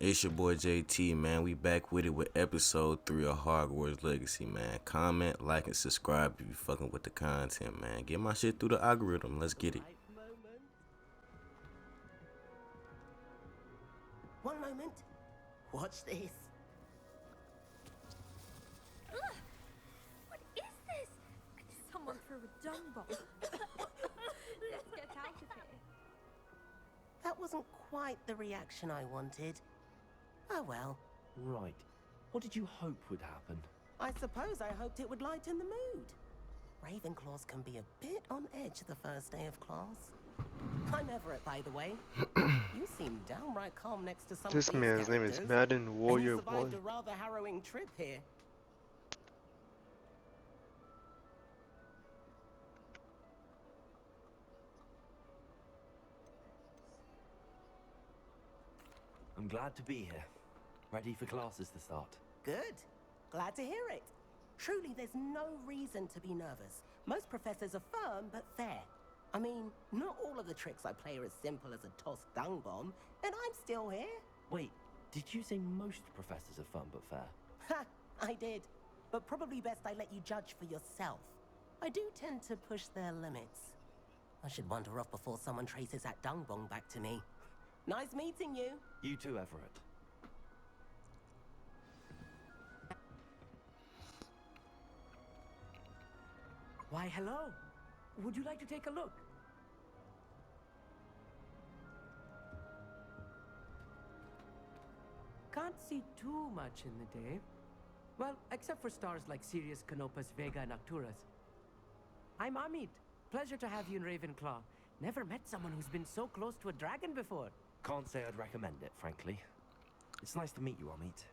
It's your boy JT, man. We back with it with episode 3 of Hogwarts Legacy, man. Comment, like, and subscribe if you fucking with the content, man. Get my shit through the algorithm. Let's get it. One moment. Watch this. Ugh! What is this? Someone threw a dung bomb. Let's get out of here. That wasn't quite the reaction I wanted. Oh well. Right. What did you hope would happen? I suppose I hoped it would lighten the mood. Ravenclaws can be a bit on edge the first day of class. I'm Everett, by the way. You seem downright calm next to some This of these man's name is characters, Madden Warrior and you survived Boy. a rather harrowing trip here. I'm glad to be here. Ready for classes to start. Good. Glad to hear it. Truly, there's no reason to be nervous. Most professors are firm but fair. I mean, not all of the tricks I play are as simple as a tossed dung bomb, and I'm still here. Wait, did you say most professors are fun but fair? Ha! I did. But probably best I let you judge for yourself. I do tend to push their limits. I should wander off before someone traces that dung bomb back to me. Nice meeting you. You too, Everett. Why, hello. Would you like to take a look? Can't see too much in the day. Well, except for stars like Sirius, Canopus, Vega, and Arcturus. I'm Amit. Pleasure to have you in Ravenclaw. Never met someone who's been so close to a dragon before. Can't say I'd recommend it, frankly. It's nice to meet you, Amit.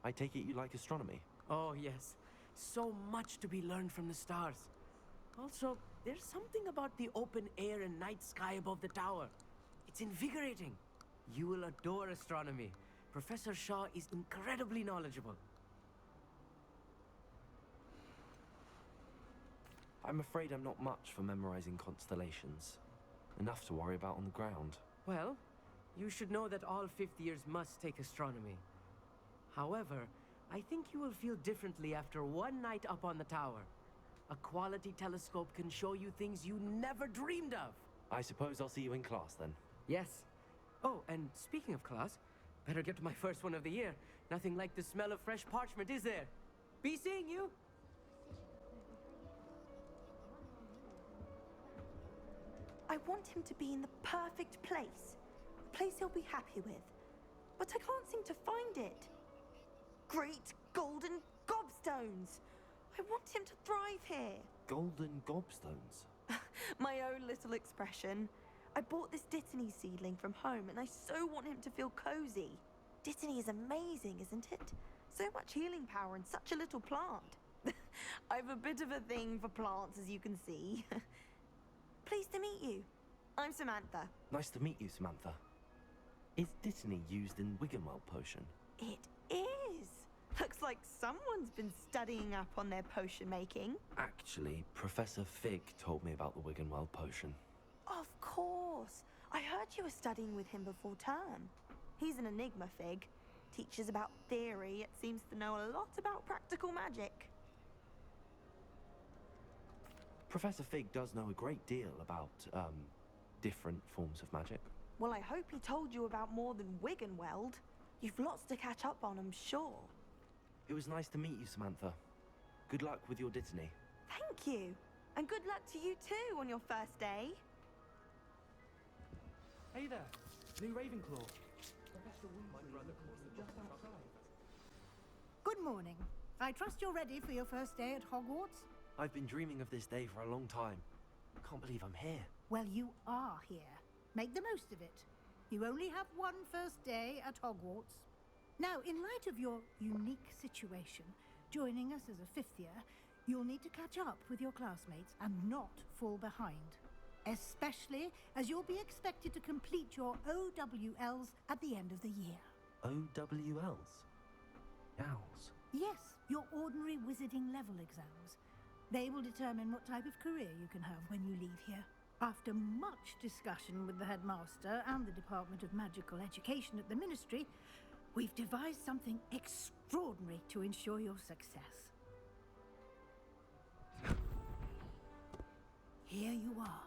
I take it you like astronomy? Oh, yes. So much to be learned from the stars. Also, there's something about the open air and night sky above the tower. It's invigorating. You will adore astronomy. Professor Shaw is incredibly knowledgeable. I'm afraid I'm not much for memorizing constellations. Enough to worry about on the ground. Well, you should know that all fifth years must take astronomy. However, I think you will feel differently after one night up on the tower. A quality telescope can show you things you never dreamed of. I suppose I'll see you in class then. Yes. Oh, and speaking of class, better get to my first one of the year. Nothing like the smell of fresh parchment, is there? Be seeing you. I want him to be in the perfect place. A place he'll be happy with. But I can't seem to find it. Great golden gobstones! I want him to thrive here. Golden gobstones? My own little expression. I bought this Dittany seedling from home and I so want him to feel cozy. Dittany is amazing, isn't it? So much healing power in such a little plant. I've a bit of a thing for plants, as you can see. Pleased to meet you. I'm Samantha. Nice to meet you, Samantha. Is Dittany used in Wiggenweld potion? It is. Looks like someone's been studying up on their potion making. Actually, Professor Fig told me about the Wiggenweld potion. Of course. I heard you were studying with him before term. He's an enigma, Fig. Teaches about theory, yet seems to know a lot about practical magic. Professor Fig does know a great deal about, different forms of magic. Well, I hope he told you about more than Wiggenweld. You've lots to catch up on, I'm sure. It was nice to meet you, Samantha. Good luck with your Dittany. Thank you. And good luck to you too on your first day. Hey there, new Ravenclaw. Professor Weasley is just outside. Good morning. I trust you're ready for your first day at Hogwarts? I've been dreaming of this day for a long time. Can't believe I'm here. Well, you are here. Make the most of it. You only have one first day at Hogwarts. Now, in light of your unique situation, joining us as a fifth year, you'll need to catch up with your classmates and not fall behind. Especially as you'll be expected to complete your OWLs at the end of the year. OWLs? Owls? Yes, your ordinary wizarding level exams. They will determine what type of career you can have when you leave here. After much discussion with the headmaster and the Department of Magical Education at the Ministry, We've devised something extraordinary to ensure your success. Here you are.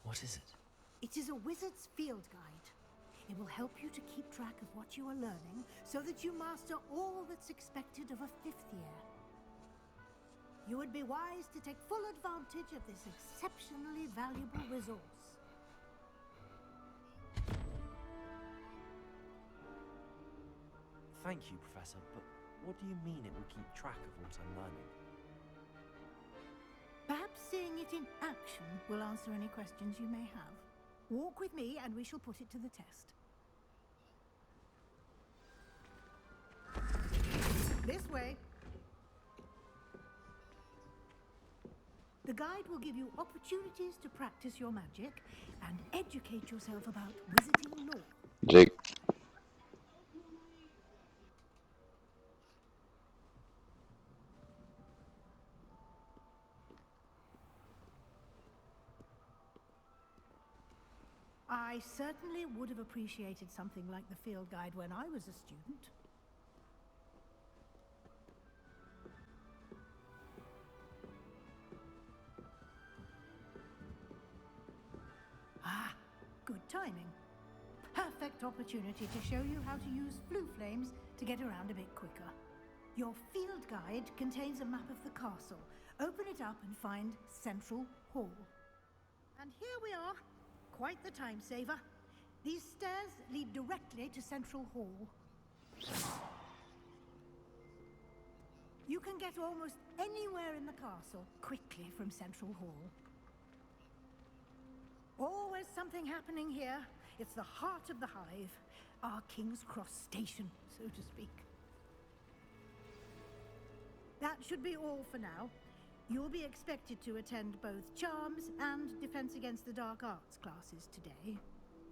What is it? It is a wizard's field guide. It will help you to keep track of what you are learning so that you master all that's expected of a 5th year. You would be wise to take full advantage of this exceptionally valuable resource. Thank you, Professor, but what do you mean it will keep track of what I'm learning? Perhaps seeing it in action will answer any questions you may have. Walk with me and we shall put it to the test. This way. The guide will give you opportunities to practice your magic and educate yourself about wizarding lore. Jake. I certainly would have appreciated something like the field guide when I was a student. Ah, good timing. Perfect opportunity to show you how to use flue flames to get around a bit quicker. Your field guide contains a map of the castle. Open it up and find Central Hall. And here we are. Quite the time saver. These stairs lead directly to Central Hall. You can get almost anywhere in the castle quickly from Central Hall. Always something happening here. It's the heart of the hive, our King's Cross station, so to speak. That should be all for now. You'll be expected to attend both Charms and Defense Against the Dark Arts classes today.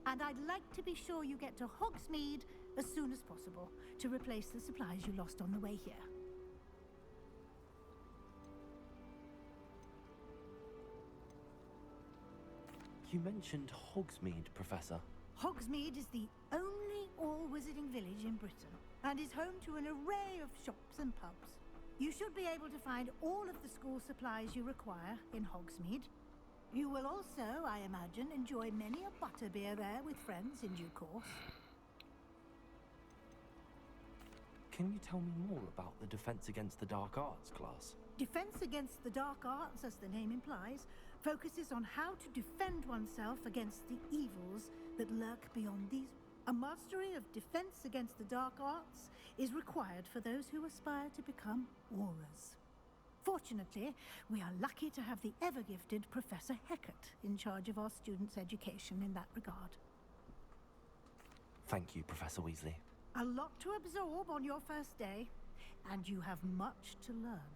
And I'd like to be sure you get to Hogsmeade as soon as possible to replace the supplies you lost on the way here. You mentioned Hogsmeade, Professor. Hogsmeade is the only all-wizarding village in Britain and is home to an array of shops and pubs. You should be able to find all of the school supplies you require in Hogsmeade. You will also, I imagine, enjoy many a butterbeer there with friends in due course. Can you tell me more about the Defense Against the Dark Arts class? Defense Against the Dark Arts, as the name implies, focuses on how to defend oneself against the evils that lurk beyond these. A mastery of Defense Against the Dark Arts is required for those who aspire to become Aurors. Fortunately, we are lucky to have the ever-gifted Professor Hecat in charge of our students' education in that regard. Thank you, Professor Weasley. A lot to absorb on your first day, and you have much to learn.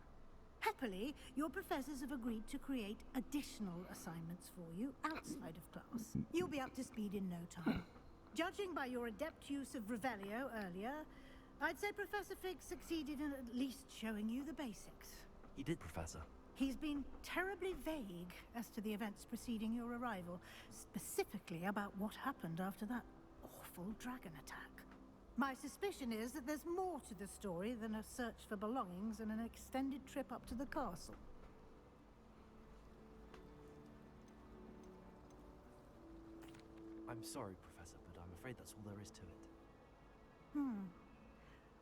Happily, your professors have agreed to create additional assignments for you outside of class. You'll be up to speed in no time. Judging by your adept use of Revelio earlier, I'd say Professor Fig succeeded in at least showing you the basics. He did, Professor. He's been terribly vague as to the events preceding your arrival, specifically about what happened after that awful dragon attack. My suspicion is that there's more to the story than a search for belongings and an extended trip up to the castle. I'm sorry, Professor, but I'm afraid that's all there is to it.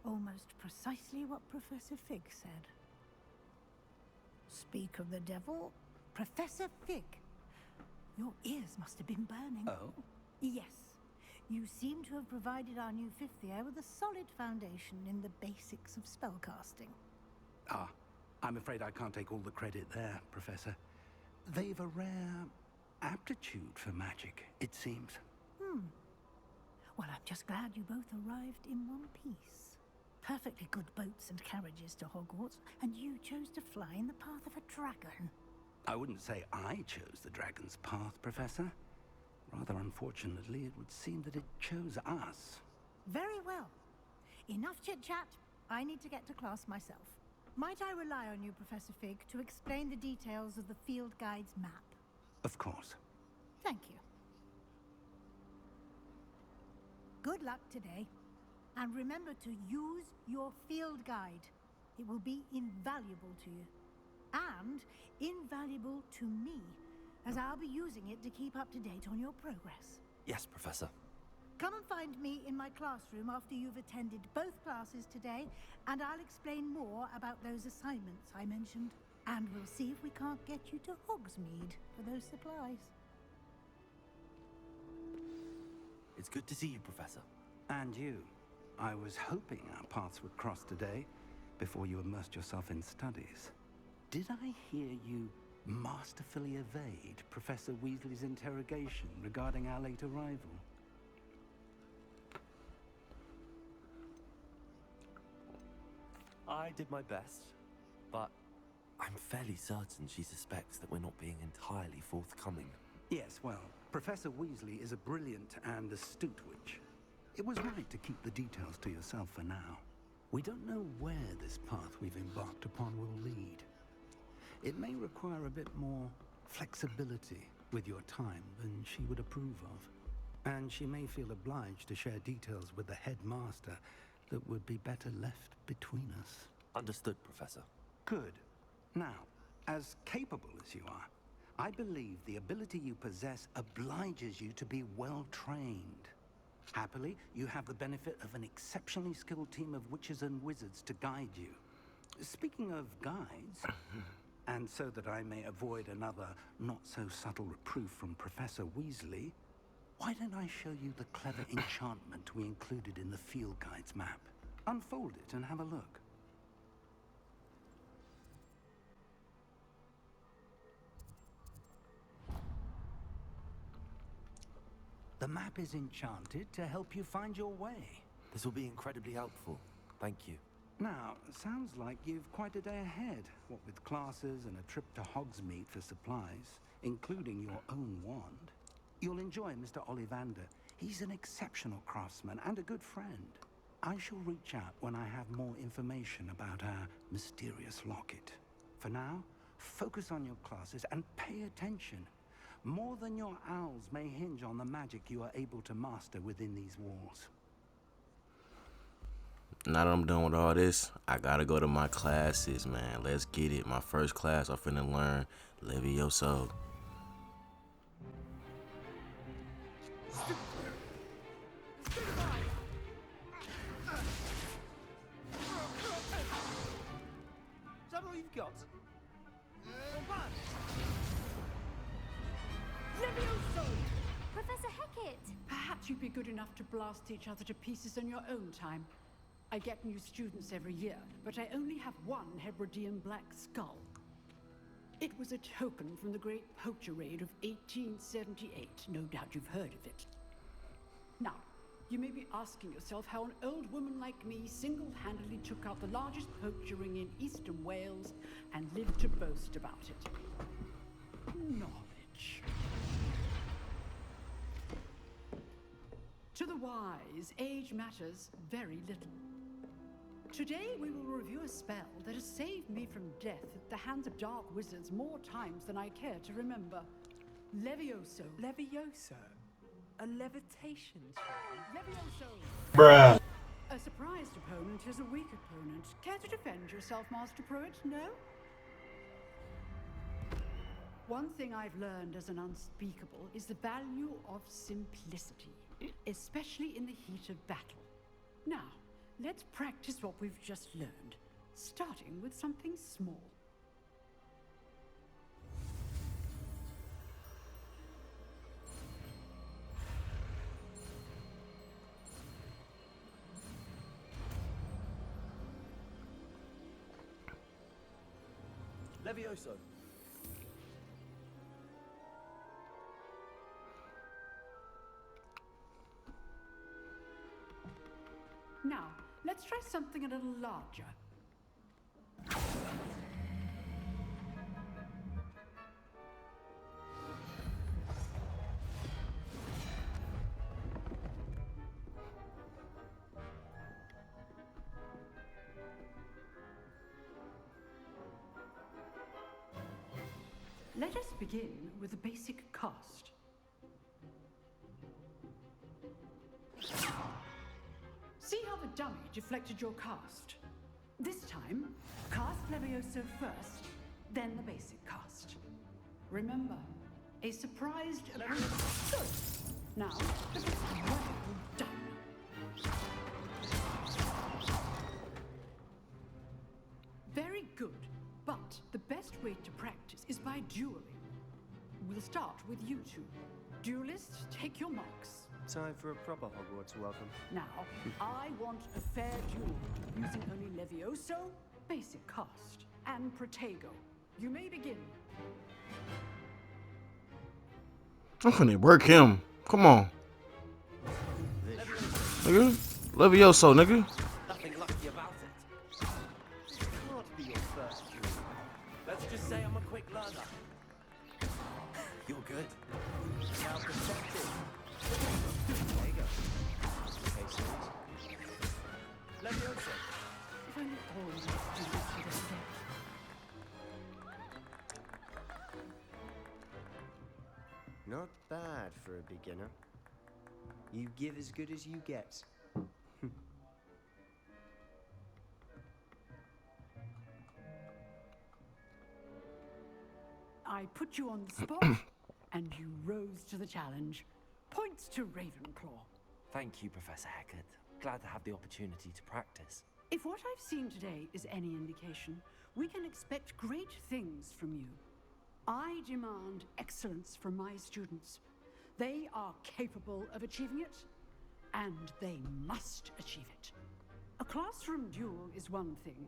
Almost precisely what Professor Fig said. Speak of the devil, Professor Fig. Your ears must have been burning. Oh? Yes. You seem to have provided our new 5th year with a solid foundation in the basics of spellcasting. Ah, I'm afraid I can't take all the credit there, Professor. They've a rare aptitude for magic, it seems. Well, I'm just glad you both arrived in one piece. Perfectly good boats and carriages to Hogwarts, and you chose to fly in the path of a dragon. I wouldn't say I chose the dragon's path, Professor. Rather unfortunately, it would seem that it chose us. Very well. Enough chit-chat. I need to get to class myself. Might I rely on you, Professor Fig, to explain the details of the field guide's map? Of course. Thank you. Good luck today. And remember to use your field guide. It will be invaluable to you. And invaluable to me, as I'll be using it to keep up to date on your progress. Yes, Professor. Come and find me in my classroom after you've attended both classes today, and I'll explain more about those assignments I mentioned. And we'll see if we can't get you to Hogsmeade for those supplies. It's good to see you, Professor. And you. I was hoping our paths would cross today, before you immersed yourself in studies. Did I hear you masterfully evade Professor Weasley's interrogation regarding our late arrival? I did my best, but I'm fairly certain she suspects that we're not being entirely forthcoming. Yes, well, Professor Weasley is a brilliant and astute witch. It was right to keep the details to yourself for now. We don't know where this path we've embarked upon will lead. It may require a bit more flexibility with your time than she would approve of. And she may feel obliged to share details with the headmaster that would be better left between us. Understood, Professor. Good. Now, as capable as you are, I believe the ability you possess obliges you to be well trained. Happily, you have the benefit of an exceptionally skilled team of witches and wizards to guide you. Speaking of guides, and so that I may avoid another not-so-subtle reproof from Professor Weasley, why don't I show you the clever enchantment we included in the field guide's map? Unfold it and have a look. The map is enchanted to help you find your way. This will be incredibly helpful. Thank you. Now, sounds like you've quite a day ahead, what with classes and a trip to Hogsmeade for supplies, including your own wand. You'll enjoy Mr. Ollivander. He's an exceptional craftsman and a good friend. I shall reach out when I have more information about our mysterious locket. For now, focus on your classes and pay attention. More than your owls may hinge on the magic you are able to master within these walls. Now that I'm done with all this, I gotta go to my classes, man. Let's get it. My first class, I'm finna learn Levioso. Is that all you've got? Levioso! Professor Hecat! Perhaps you'd be good enough to blast each other to pieces in your own time. I get new students every year, but I only have one Hebridean black skull. It was a token from the Great Poacher Raid of 1878. No doubt you've heard of it. Now, you may be asking yourself how an old woman like me single-handedly took out the largest poacher ring in eastern Wales and lived to boast about it. Knowledge. To the wise, age matters very little. Today we will review a spell that has saved me from death at the hands of dark wizards more times than I care to remember. Levioso. Levioso? A levitation spell? Levioso! Bruh. A surprised opponent is a weak opponent. Care to defend yourself, Master Pruitt? No? One thing I've learned as an unspeakable is the value of simplicity, especially in the heat of battle. Now, let's practice what we've just learned, starting with something small. Levioso. Now, let's try something a little larger. Let us begin with the basic cast. See how the dummy deflected your cast? This time, cast Levioso first, then the basic cast. Remember, a surprised appearance. Good. Now, the best well done. Very good, but the best way to practice is by dueling. We'll start with you two. Duelists, take your marks. Time for a proper Hogwarts welcome. Now, I want a fair duel, using only Levioso, basic cast, and Protego. You may begin. I'm gonna work him. Come on. Nigga. Levioso, nigga. Nothing lucky about it. Can't be your first duel. Let's just say I'm a quick learner. You're good. Now protected. There you go. Okay, sweet. Levioso. If only all of us do this to this day. Not bad for a beginner. You give as good as you get. I put you on the spot, and you rose to the challenge. Points to Ravenclaw. Thank you, Professor Hecat. Glad to have the opportunity to practice. If what I've seen today is any indication, we can expect great things from you. I demand excellence from my students. They are capable of achieving it, and they must achieve it. A classroom duel is one thing,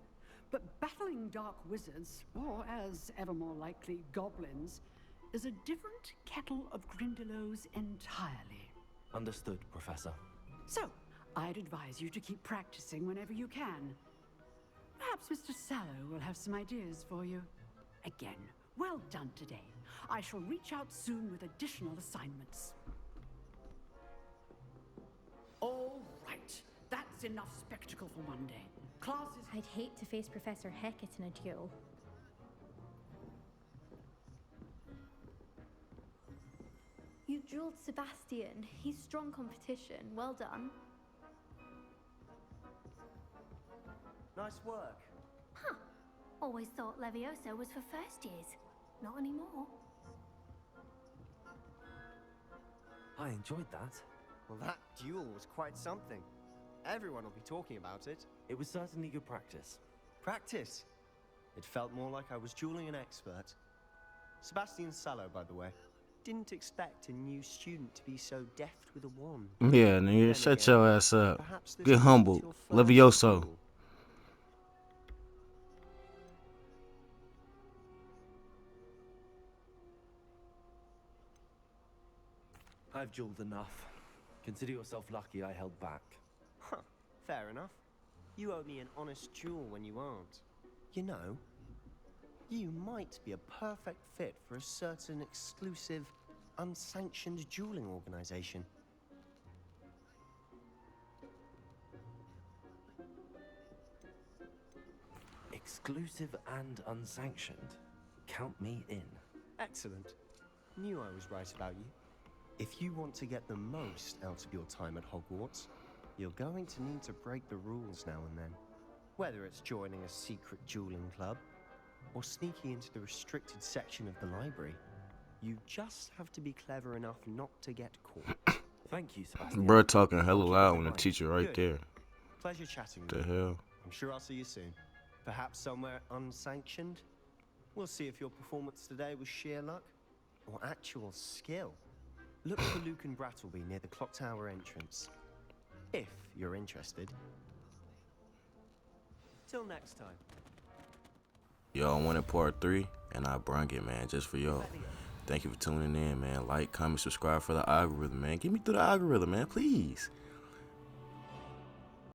but battling dark wizards, or as ever more likely, goblins, is a different kettle of Grindylows entirely. Understood, Professor. So, I'd advise you to keep practicing whenever you can. Perhaps Mr. Sallow will have some ideas for you. Again, well done today. I shall reach out soon with additional assignments. All right, that's enough spectacle for one day. Classes... I'd hate to face Professor Hecat in a duel. You dueled Sebastian. He's strong competition. Well done. Nice work. Huh. Always thought Levioso was for first years. Not anymore. I enjoyed that. Well, that duel was quite something. Everyone will be talking about it. It was certainly good practice. Practice? It felt more like I was dueling an expert. Sebastian Sallow, by the way. Didn't expect a new student to be so deft with a wand. Yeah, nigga, shut your ass up. Perhaps this Get was humbled. your first Levioso. duel. I've dueled enough. Consider yourself lucky I held back. Huh, fair enough. You owe me an honest duel when you aren't. You know, you might be a perfect fit for a certain exclusive, unsanctioned dueling organization. Exclusive and unsanctioned. Count me in. Excellent. Knew I was right about you. If you want to get the most out of your time at Hogwarts, you're going to need to break the rules now and then. Whether it's joining a secret dueling club, or sneaking into the restricted section of the library, you just have to be clever enough not to get caught. Thank you, Sebastian. Bruh talking hella loud when the teacher right there. Pleasure chatting with The you. hell? I'm sure I'll see you soon. Perhaps somewhere unsanctioned. We'll see if your performance today was sheer luck or actual skill. Look for Luke and Brattleby near the clock tower entrance. If you're interested. Till next time. Y'all wanted part 3, and I brung it, man, just for y'all. Thank you for tuning in, man. Like, comment, subscribe for the algorithm, man. Get me through the algorithm, man, please.